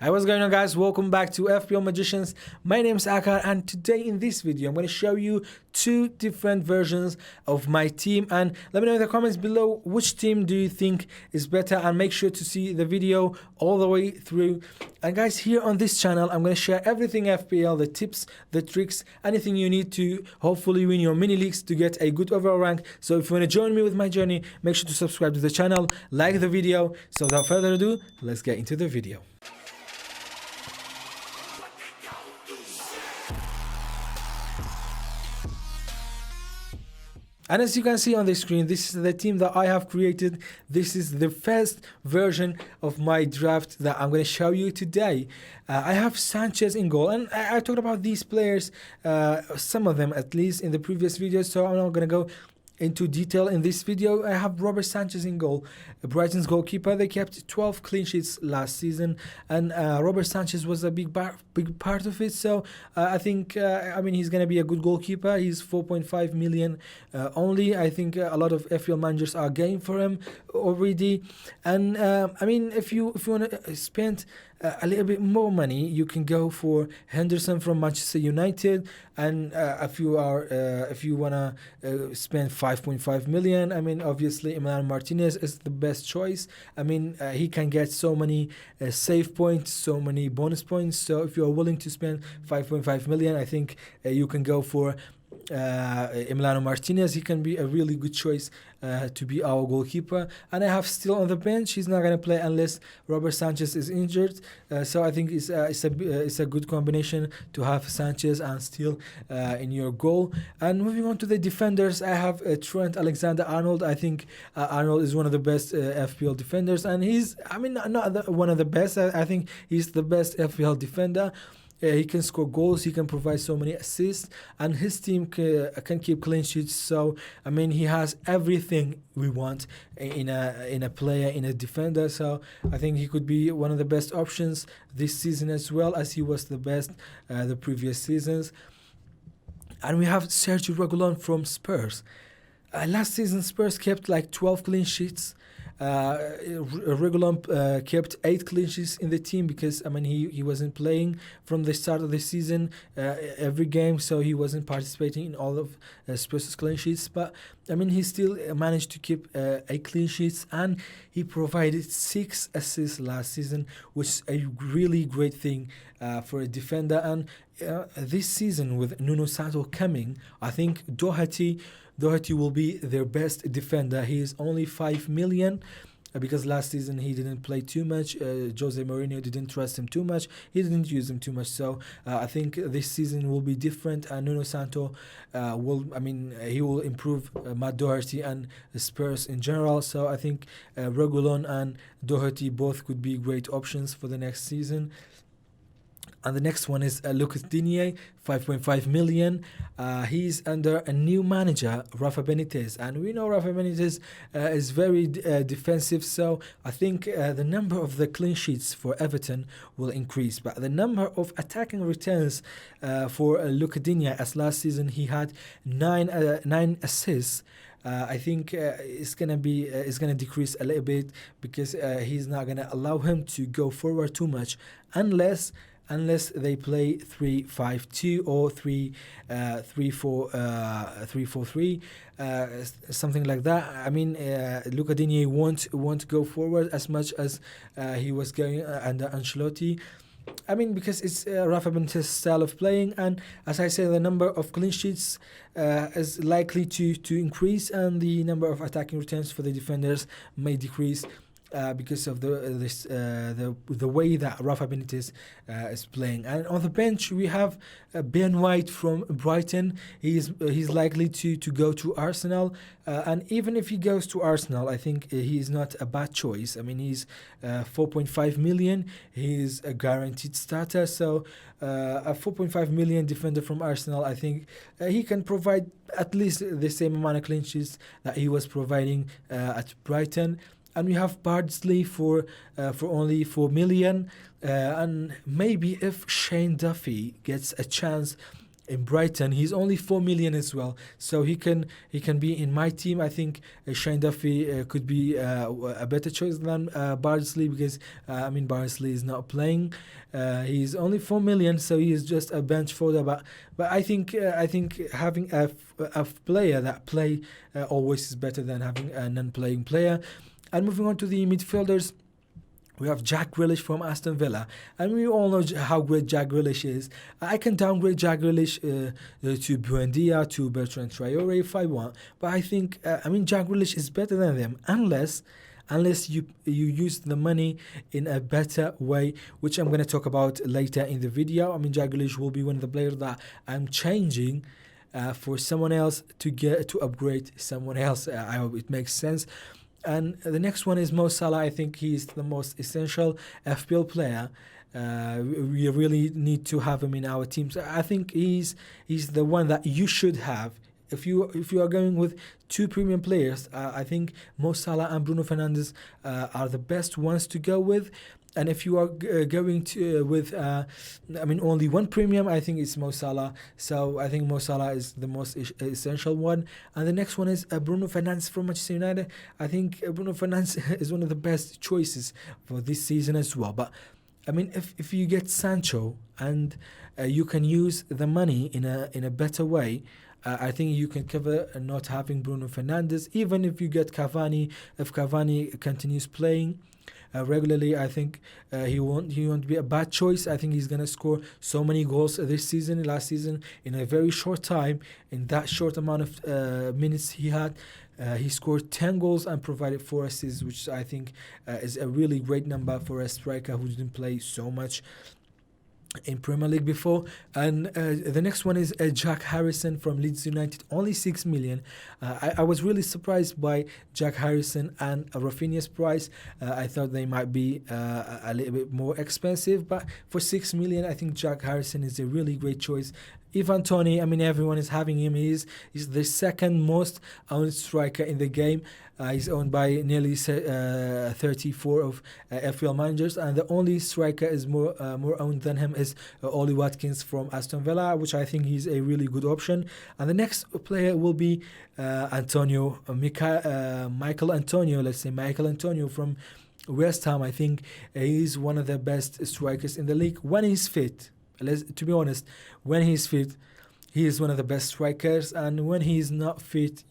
Hi, what's going on, guys? Welcome back to FPL Magicians. My name is Akar, and today in this video I'm going to show you two different versions of my team, and let me know in the comments below which team do you think is better, and make sure to see the video all the way through. And guys, here on this channel I'm going to share everything FPL, the tips, the tricks, anything you need to hopefully win your mini leagues to get a good overall rank. So if you want to join me with my journey, make sure to subscribe to the channel, like the video. So without further ado, let's get into the video. And as you can see on the screen, this is the team that I have created. This is the first version of my draft that I'm going to show you today. I have Sanchez in goal, and I talked about these players, some of them at least, in the previous videos, so I'm not going to go into detail in this video. I have Robert Sanchez in goal, Brighton's goalkeeper. They kept 12 clean sheets last season, and Robert Sanchez was a big part of it. So I think he's going to be a good goalkeeper. He's 4.5 million only. I think a lot of FPL managers are going for him already. And if you want to spend a little bit more money, you can go for Henderson from Manchester United. And if you wanna spend 5.5 million, obviously Emiliano Martinez is the best choice. He can get so many save points, so many bonus points. So if you are willing to spend 5.5 million, I think you can go for Emiliano Martinez. He can be a really good choice to be our goalkeeper. And I have still on the bench. He's not going to play unless Robert Sanchez is injured. So I think it's a good combination to have Sanchez and still in your goal. And moving on to the defenders, I have Trent Alexander-Arnold. I think Arnold is one of the best FPL defenders, and he's not one of the best. I think he's the best FPL defender. He can score goals, he can provide so many assists, and his team can keep clean sheets. So he has everything we want in a player, in a defender. So I think he could be one of the best options this season, as well as he was the best the previous seasons. And we have Sergio Reguilon from Spurs. Last season Spurs kept like 12 clean sheets. Reguilon kept 8 clean sheets in the team because he wasn't playing from the start of the season every game, so he wasn't participating in all of Spurs' clean sheets. But he still managed to keep 8 clean sheets, and he provided 6 assists last season, which is a really great thing for a defender. And this season, with Nuno Santo coming, I think Doherty will be their best defender. He is only 5 million because last season he didn't play too much. Jose Mourinho didn't trust him too much. He didn't use him too much. So I think this season will be different. And Nuno Santo he will improve Matt Doherty and the Spurs in general. So I think Reguilon and Doherty both could be great options for the next season. And the next one is Lucas Digne, 5.5 million. He's under a new manager, Rafa Benitez. And we know Rafa Benitez is very defensive. So I think the number of the clean sheets for Everton will increase. But the number of attacking returns for Lucas Digne, as last season he had 9 assists. I think it's gonna decrease a little bit because he's not gonna allow him to go forward too much unless they play 3-5-2 or 3-4-3, something like that. Lucas Digne won't go forward as much as he was going under Ancelotti. Because it's Rafa Benitez's style of playing, and as I said, the number of clean sheets is likely to increase, and the number of attacking returns for the defenders may decrease. Because of the way that Rafa Benitez is playing. And on the bench we have Ben White from Brighton. He's likely to go to Arsenal, and even if he goes to Arsenal, I think he's not a bad choice. He's 4.5 million. He's a guaranteed starter, so a 4.5 million defender from Arsenal, I think he can provide at least the same amount of clean sheets that he was providing at Brighton. And we have Bardsley for only 4 million. And maybe if Shane Duffy gets a chance in Brighton. He's only 4 million as well, so he can be in my team. I think Shane Duffy could be a better choice than Bardsley, because Bardsley is not playing. He's only 4 million, so he is just a bench fodder. But I think having a player that play always is better than having a non-playing player. And moving on to the midfielders, we have Jack Grealish from Aston Villa, and we all know how great Jack Grealish is. I can downgrade Jack Grealish to Buendia, to Bertrand Traore if I want, but I think Jack Grealish is better than them, unless you use the money in a better way, which I'm going to talk about later in the video. Jack Grealish will be one of the players that I'm changing for someone else to upgrade someone else. I hope it makes sense. And the next one is Mo Salah. I think he's the most essential FPL player. We really need to have him in our teams. I think he's the one that you should have. If you are going with two premium players, I think Mo Salah and Bruno Fernandes are the best ones to go with. And if you are going to with only one premium, I think it's Mo Salah. So I think Mo Salah is the most essential one. And the next one is Bruno Fernandes from Manchester United. I think Bruno Fernandes is one of the best choices for this season as well. But if you get Sancho and you can use the money in a better way, I think you can cover not having Bruno Fernandes. Even if you get Cavani, if Cavani continues playing regularly, I think he won't be a bad choice. I think he's gonna score so many goals last season, in a very short time. In that short amount of minutes he had, he scored 10 goals and provided 4 assists, which I think is a really great number for a striker who didn't play so much in Premier League before. And the next one is Jack Harrison from Leeds United, only 6 million. I was really surprised by Jack Harrison and Rafinha's price. I thought they might be a little bit more expensive, but for 6 million, I think Jack Harrison is a really great choice. Ivan Toney, everyone is having him. He's the second most owned striker in the game. He's owned by nearly 34 of FPL managers, and the only striker is more owned than him is Ollie Watkins from Aston Villa, which I think he's a really good option. And the next player will be Michael Antonio from West Ham. I think he's one of the best strikers in the league when he's fit. To be honest, when he's fit, he is one of the best strikers, and when he's not fit,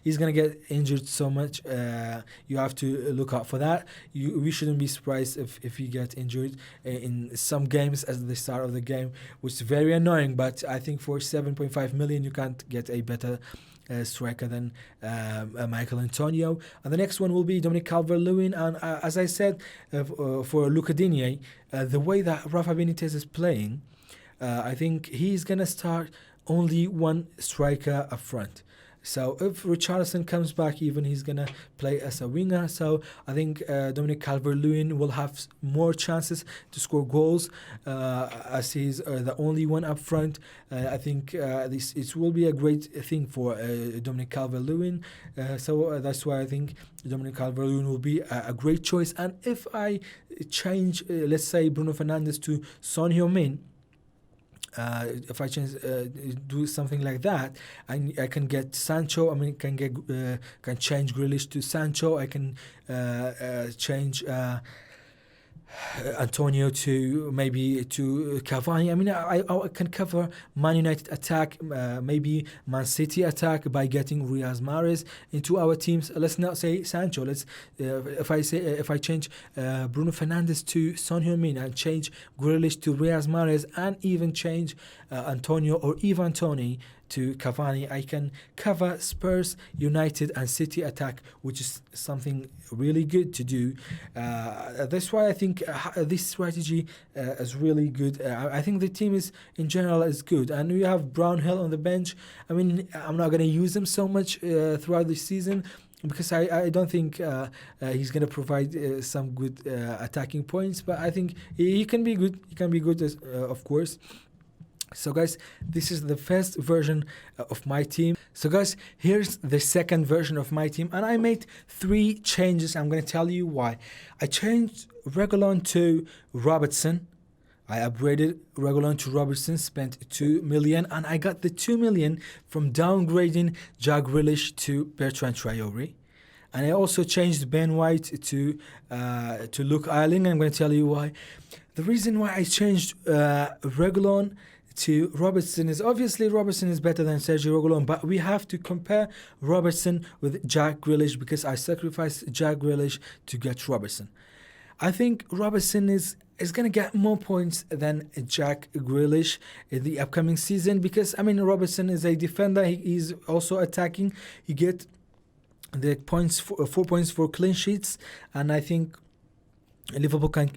he's gonna get injured so much. You have to look out for that. We shouldn't be surprised if he gets injured in some games at the start of the game, which is very annoying. But I think for 7.5 million, you can't get a better striker than Michael Antonio. And the next one will be Dominic Calvert-Lewin. And as I said, for Luca Digne, the way that Rafa Benitez is playing, I think he's gonna start only one striker up front. So if Richarlison comes back, even he's gonna play as a winger. So I think Dominic Calvert-Lewin will have more chances to score goals as he's the only one up front. I think it will be a great thing for Dominic Calvert-Lewin. So that's why I think Dominic Calvert-Lewin will be a great choice. And if I change, let's say Bruno Fernandes to Son Heung-min, if I do something like that, I can get Sancho. Can change Grealish to Sancho. I can change Antonio to Cavani. I can cover Man United attack, maybe Man City attack by getting Riyad Mahrez into our teams. Let's not say Sancho. If I change Bruno Fernandes to Son Heung-min and change Grealish to Riyad Mahrez and even change Antonio or Ivan Toney to Cavani, I can cover Spurs, United and City attack, which is something really good to do. That's why I think this strategy is really good. I think the team in general is good, and we have Brownhill on the bench. I'm not going to use him so much throughout the season, because I don't think he's going to provide some good attacking points, but I think he can be good. He can be good, of course. So guys, this is the first version of my team. So guys, here's the second version of my team, and I made 3 changes. I'm going to tell you why. I changed Reguilon to Robertson. I upgraded Reguilon to Robertson, spent 2 million, and I got the 2 million from downgrading Jack Grealish to Bertrand Traore. And I also changed Ben White to Luke Ayling. I'm going to tell you why. The reason why I changed Reguilon to Robertson is obviously Robertson is better than Sergio Reguilon, but we have to compare Robertson with Jack Grealish because I sacrificed Jack Grealish to get Robertson. I think Robertson is going to get more points than Jack Grealish in the upcoming season because, I mean, Robertson is a defender. He is also attacking. He get the points, 4 points for clean sheets, and I think Liverpool can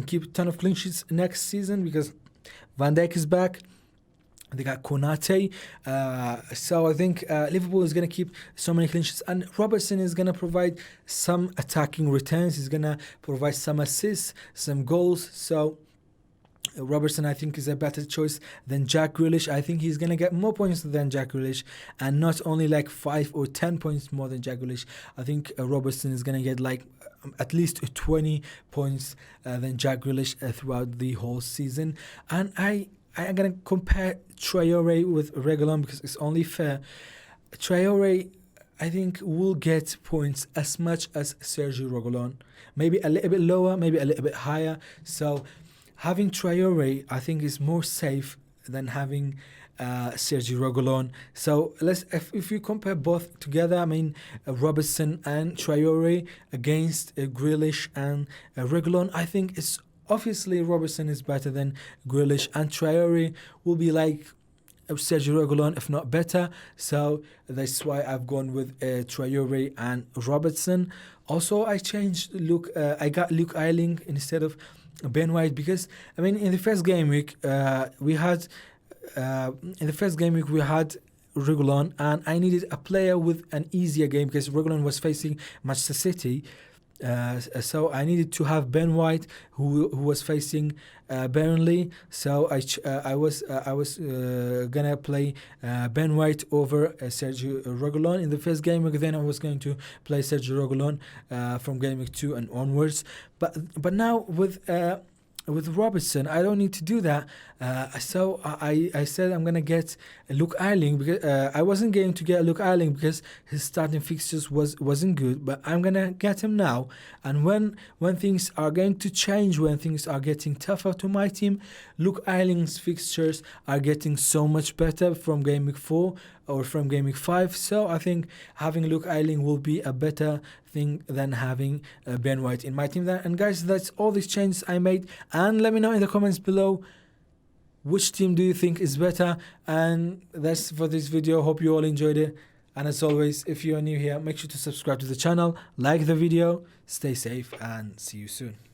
keep a ton of clean sheets next season because Van Dijk is back. They got Konate. So I think Liverpool is going to keep so many clean sheets. And Robertson is going to provide some attacking returns. He's going to provide some assists, some goals. So Robertson, I think, is a better choice than Jack Grealish. I think he's going to get more points than Jack Grealish, and not only like 5 or 10 points more than Jack Grealish. I think Robertson is going to get like at least 20 points than Jack Grealish throughout the whole season. And I'm going to compare Traore with Reguilon because it's only fair. Traore, I think, will get points as much as Sergio Reguilon. Maybe a little bit lower, maybe a little bit higher. So having Traore, I think, is more safe than having Sergio Reguilon. So if you compare both together, I mean, Robertson and Traore against Grealish and Reguilon, I think it's obviously Robertson is better than Grealish, and Traore will be like Sergio Reguilon, if not better. So that's why I've gone with Traore and Robertson. Also, I changed I got Luke Ayling instead of Ben White because, I mean, in the first game week we had Reguilon, and I needed a player with an easier game because Reguilon was facing Manchester City. So I needed to have Ben White, who was facing Burnley. So I was gonna play Ben White over Sergio Reguilon in the first game week. Then I was going to play Sergio Reguilon from game week 2 and onwards. But now with Robertson, I don't need to do that. So I said I'm gonna get Luke Ayling because I wasn't going to get Luke Ayling because his starting fixtures wasn't good. But I'm gonna get him now. And when things are going to change, when things are getting tougher to my team, Luke Ayling's fixtures are getting so much better from game week 4 or from game week 5. So I think having Luke Ayling will be a better thing than having Ben White in my team. And guys, that's all these changes I made. And let me know in the comments below which team do you think is better. And that's for this video. Hope you all enjoyed it. And as always, if you are new here, make sure to subscribe to the channel, like the video, stay safe, and see you soon.